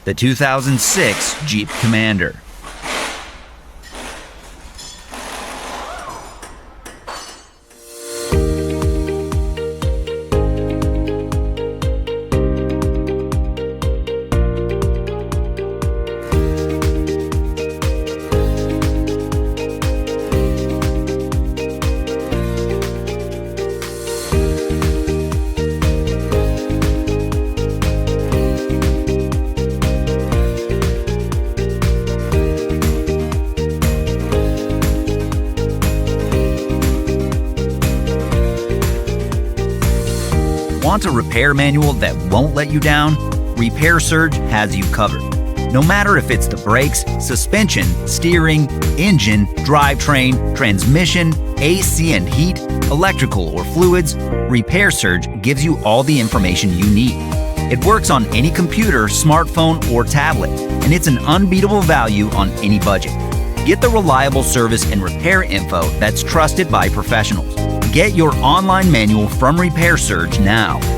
the 2006 Jeep Commander. Want a repair manual that won't let you down? Repair Surge has you covered. No matter if it's the brakes, suspension, steering, engine, drivetrain, transmission, AC and heat, electrical or fluids, Repair Surge gives you all the information you need. It works on any computer, smartphone, or tablet, and it's an unbeatable value on any budget. Get the reliable service and repair info that's trusted by professionals. Get your online manual from Repair Surge now.